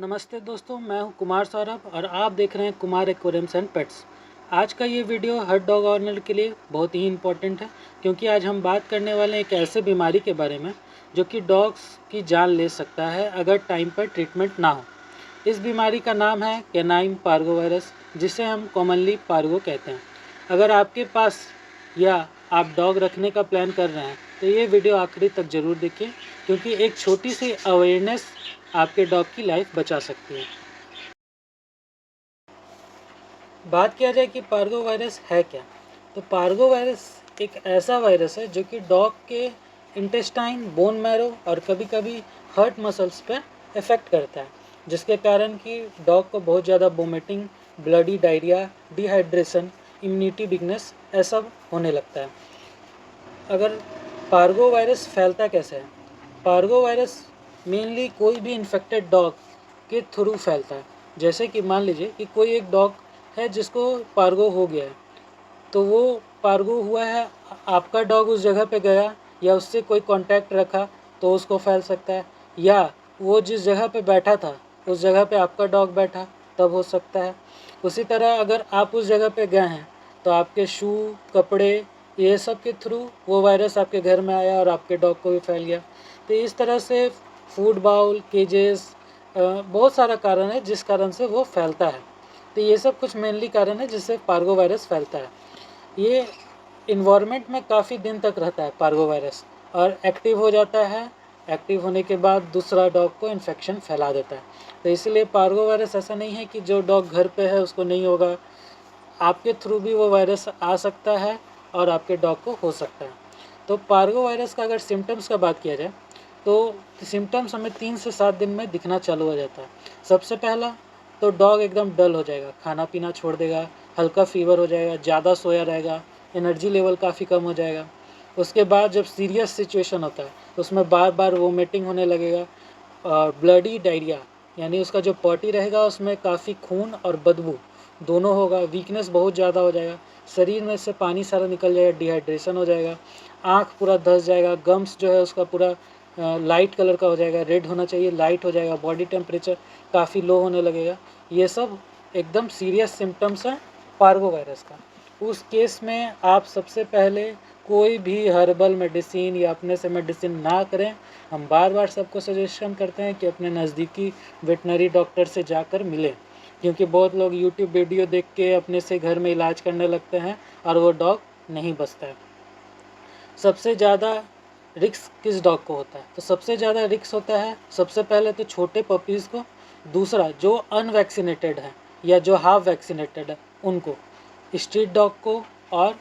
नमस्ते दोस्तों, मैं हूं कुमार सौरभ और आप देख रहे हैं कुमार एक्वेरियम्स एंड पेट्स। आज का ये वीडियो हर डॉग ऑनर के लिए बहुत ही इम्पोर्टेंट है, क्योंकि आज हम बात करने वाले हैं एक ऐसे बीमारी के बारे में जो कि डॉग्स की जान ले सकता है अगर टाइम पर ट्रीटमेंट ना हो। इस बीमारी का नाम है कैनाइन पार्गोवायरस, जिसे हम कॉमनली पार्गो कहते हैं। अगर आपके पास या आप डॉग रखने का प्लान कर रहे हैं तो ये वीडियो आखिरी तक ज़रूर देखिए, क्योंकि एक छोटी सी अवेयरनेस आपके डॉग की लाइफ बचा सकती है। बात किया जाए कि पार्गो वायरस है क्या, तो पार्गो वायरस एक ऐसा वायरस है जो कि डॉग के इंटेस्टाइन, बोन मैरो और कभी कभी हर्ट मसल्स पे इफ़ेक्ट करता है, जिसके कारण कि डॉग को बहुत ज़्यादा vomiting, bloody diarrhoea, dehydration, immunity weakness ऐसा होने लगता है। अगर पार्गो वायरस फैलता कैसे है? पार्गो वायरस मेनली कोई भी इन्फेक्टेड डॉग के थ्रू फैलता है। जैसे कि मान लीजिए कि कोई एक डॉग है जिसको पार्गो हो गया है, तो वो पार्गो हुआ है, आपका डॉग उस जगह पे गया या उससे कोई कांटेक्ट रखा तो उसको फैल सकता है, या वो जिस जगह पे बैठा था उस जगह पे आपका डॉग बैठा तब हो सकता है। उसी तरह अगर आप उस जगह पे गए हैं तो आपके शू, कपड़े, ये सब के थ्रू वो वायरस आपके घर में आया और आपके डॉग को भी फैल गया। तो इस तरह से फूड बाउल, केजेस, बहुत सारा कारण है जिस कारण से वो फैलता है। तो ये सब कुछ मेनली कारण है जिससे पार्गो वायरस फैलता है। ये इन्वायरमेंट में काफ़ी दिन तक रहता है पार्गो वायरस, और एक्टिव हो जाता है। एक्टिव होने के बाद दूसरा डॉग को इन्फेक्शन फैला देता है। तो इसलिए पार्गो वायरस ऐसा नहीं है कि जो डॉग घर पे है उसको नहीं होगा, आपके थ्रू भी वो वायरस आ सकता है और आपके डॉग को हो सकता है। तो पार्गो वायरस का अगर सिम्टम्स का बात किया जाए तो सिम्टम्स हमें 3 से 7 दिन में दिखना चालू हो जाता है। सबसे पहला तो डॉग एकदम डल हो जाएगा, खाना पीना छोड़ देगा, हल्का फीवर हो जाएगा, ज़्यादा सोया रहेगा, एनर्जी लेवल काफ़ी कम हो जाएगा। उसके बाद जब सीरियस सिचुएशन होता है तो उसमें बार बार वोमिटिंग होने लगेगा, और ब्लडी डायरिया यानी उसका जो पॉटी रहेगा उसमें काफ़ी खून और बदबू दोनों होगा। वीकनेस बहुत ज़्यादा हो जाएगा, शरीर में से पानी सारा निकल जाएगा, डिहाइड्रेशन हो जाएगा, आँख पूरा धंस जाएगा, गम्स जो है उसका पूरा लाइट कलर का हो जाएगा, रेड होना चाहिए लाइट हो जाएगा, बॉडी टेम्परेचर काफ़ी लो होने लगेगा। ये सब एकदम सीरियस सिम्टम्स हैं पार्गो वायरस का। उस केस में आप सबसे पहले कोई भी हर्बल मेडिसिन या अपने से मेडिसिन ना करें। हम बार बार सबको सजेशन करते हैं कि अपने नज़दीकी वेटनरी डॉक्टर से जाकर मिलें, क्योंकि बहुत लोग यूट्यूब वीडियो देख के अपने से घर में इलाज करने लगते हैं और वो डॉग नहीं बचता है। सबसे ज़्यादा रिस्क किस डॉग को होता है? तो सबसे ज़्यादा रिस्क होता है सबसे पहले तो छोटे पपीज़ को, दूसरा जो अनवैक्सीनेटेड है या जो हाफ वैक्सीनेटेड है उनको, स्ट्रीट डॉग को, और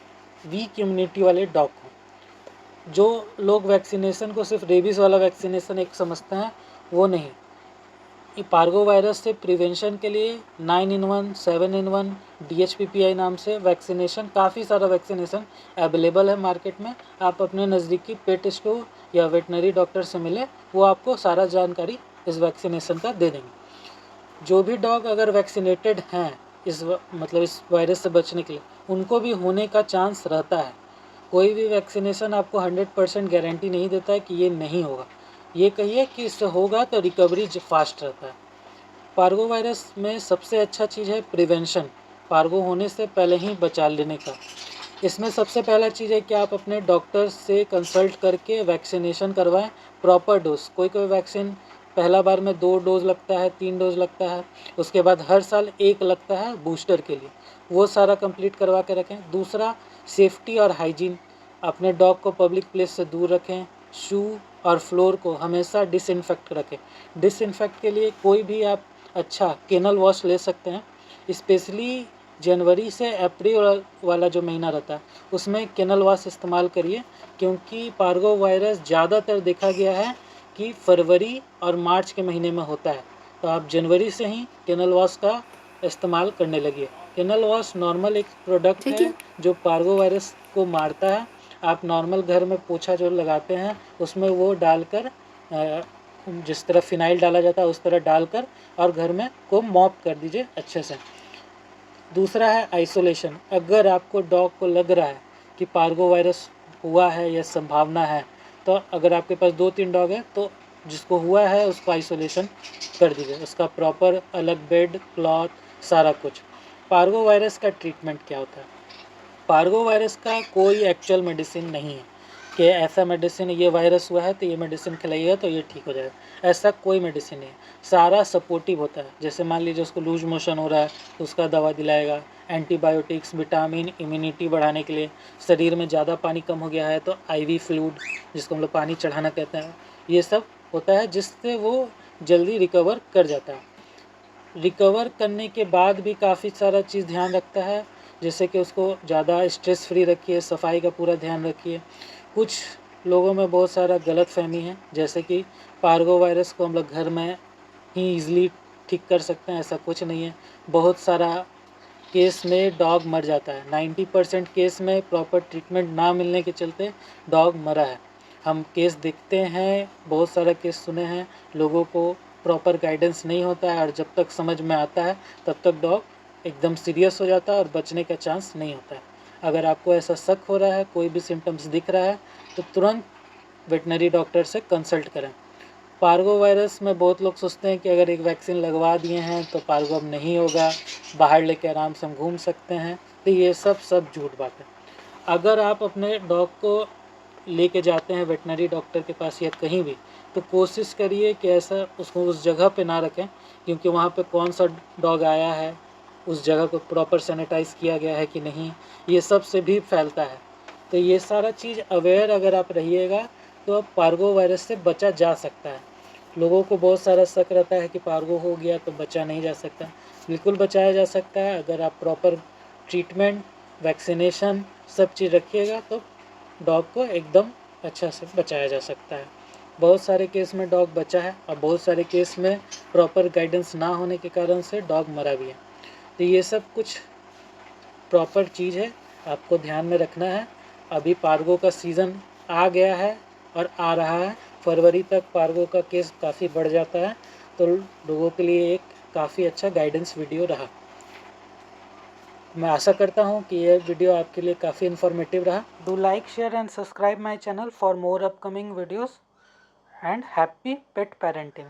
वीक इम्यूनिटी वाले डॉग को। जो लोग वैक्सीनेशन को सिर्फ रेबीज़ वाला वैक्सीनेशन एक समझते हैं, वो नहीं। ये पार्गो वायरस से प्रिवेंशन के लिए 9-in-1, 7-in-1, DHPPI नाम से वैक्सीनेशन, काफ़ी सारा वैक्सीनेशन अवेलेबल है मार्केट में। आप अपने नज़दीकी पेट स्टोर या वेटनरी डॉक्टर से मिलें, वो आपको सारा जानकारी इस वैक्सीनेशन का दे देंगे। जो भी डॉग अगर वैक्सीनेटेड हैं मतलब इस वायरस से बचने के लिए, उनको भी होने का चांस रहता है। कोई भी वैक्सीनेशन आपको 100% गारंटी नहीं देता है कि ये नहीं होगा। ये कहिए कि इससे होगा तो रिकवरी फास्ट रहता है। पार्गो वायरस में सबसे अच्छा चीज़ है प्रिवेंशन, पार्गो होने से पहले ही बचा लेने का। इसमें सबसे पहला चीज़ है कि आप अपने डॉक्टर से कंसल्ट करके वैक्सीनेशन करवाएं, प्रॉपर डोज। कोई कोई वैक्सीन पहला बार में 2 डोज लगता है, 3 डोज लगता है, उसके बाद हर साल 1 लगता है बूस्टर के लिए, वो सारा कंप्लीट करवा के रखें। दूसरा, सेफ्टी और हाइजीन, अपने डॉग को पब्लिक प्लेस से दूर रखें। शू और फ्लोर को हमेशा डिसइंफेक्ट रखें। डिसइंफेक्ट के लिए कोई भी आप अच्छा केनल वॉश ले सकते हैं। स्पेशली जनवरी से अप्रैल वाला जो महीना रहता है उसमें केनल वॉश इस्तेमाल करिए, क्योंकि पार्गो वायरस ज़्यादातर देखा गया है कि फरवरी और मार्च के महीने में होता है। तो आप जनवरी से ही केनल वॉश का इस्तेमाल करने लगिए। केनल वॉश नॉर्मल एक प्रोडक्ट है जो पार्गो वायरस को मारता है। आप नॉर्मल घर में पोछा जो लगाते हैं उसमें वो डालकर, जिस तरह फिनाइल डाला जाता है उस तरह डालकर, और घर में को मॉप कर दीजिए अच्छे से। दूसरा है आइसोलेशन। अगर आपको डॉग को लग रहा है कि पार्गो वायरस हुआ है या संभावना है, तो अगर आपके पास 2-3 डॉग है तो जिसको हुआ है उसको आइसोलेशन कर दीजिए, उसका प्रॉपर अलग बेड, क्लॉथ, सारा कुछ। पार्गो वायरस का ट्रीटमेंट क्या होता है? पार्गो वायरस का कोई एक्चुअल मेडिसिन नहीं है कि ऐसा मेडिसिन, ये वायरस हुआ है तो ये मेडिसिन खिलाइएगा तो ये ठीक हो जाएगा, ऐसा कोई मेडिसिन नहीं है। सारा सपोर्टिव होता है। जैसे मान लीजिए उसको लूज मोशन हो रहा है तो उसका दवा दिलाएगा, एंटीबायोटिक्स, विटामिन, इम्यूनिटी बढ़ाने के लिए, शरीर में ज़्यादा पानी कम हो गया है तो IV फ्लूइड, जिसको हम लोग पानी चढ़ाना कहते हैं, ये सब होता है जिससे वो जल्दी रिकवर कर जाता है। रिकवर करने के बाद भी काफ़ी सारा चीज़ ध्यान रखता है, जैसे कि उसको ज़्यादा स्ट्रेस फ्री रखिए, सफाई का पूरा ध्यान रखिए। कुछ लोगों में बहुत सारा गलत फहमी है, जैसे कि पार्गो वायरस को हम लोग घर में ही ईज़िली ठीक कर सकते हैं, ऐसा कुछ नहीं है। बहुत सारा केस में डॉग मर जाता है। 90% केस में प्रॉपर ट्रीटमेंट ना मिलने के चलते डॉग मरा है। हम केस देखते हैं, बहुत सारा केस सुने हैं, लोगों को प्रॉपर गाइडेंस नहीं होता है और जब तक समझ में आता है तब तक डॉग एकदम सीरियस हो जाता है और बचने का चांस नहीं होता है। अगर आपको ऐसा शक हो रहा है, कोई भी सिम्टम्स दिख रहा है, तो तुरंत वेटनरी डॉक्टर से कंसल्ट करें। पार्गो वायरस में बहुत लोग सोचते हैं कि अगर एक वैक्सीन लगवा दिए हैं तो पार्गो अब नहीं होगा, बाहर लेके आराम से हम घूम सकते हैं, तो ये सब झूठ बात है। अगर आप अपने डॉग को लेके जाते हैं वेटनरी डॉक्टर के पास या कहीं भी, तो कोशिश करिए कि ऐसा उसको उस जगह पे ना रखें, क्योंकि वहाँ पे कौन सा डॉग आया है, उस जगह को प्रॉपर सैनिटाइज़ किया गया है कि नहीं, ये सब से भी फैलता है। तो ये सारा चीज़ अवेयर अगर आप रहिएगा तो अब पार्गो वायरस से बचा जा सकता है। लोगों को बहुत सारा शक रहता है कि पार्गो हो गया तो बचा नहीं जा सकता। बिल्कुल बचाया जा सकता है, अगर आप प्रॉपर ट्रीटमेंट, वैक्सीनेशन सब चीज़ रखिएगा तो डॉग को एकदम अच्छा से बचाया जा सकता है। बहुत सारे केस में डॉग बचा है और बहुत सारे केस में प्रॉपर गाइडेंस ना होने के कारण से डॉग मरा भी है। तो ये सब कुछ प्रॉपर चीज़ है, आपको ध्यान में रखना है। अभी पार्गो का सीज़न आ गया है और आ रहा है, फरवरी तक पार्गो का केस काफ़ी बढ़ जाता है, तो लोगों के लिए एक काफ़ी अच्छा गाइडेंस वीडियो रहा। मैं आशा करता हूँ कि यह वीडियो आपके लिए काफ़ी इन्फॉर्मेटिव रहा। Do like, share and subscribe my channel for more upcoming videos and happy pet parenting.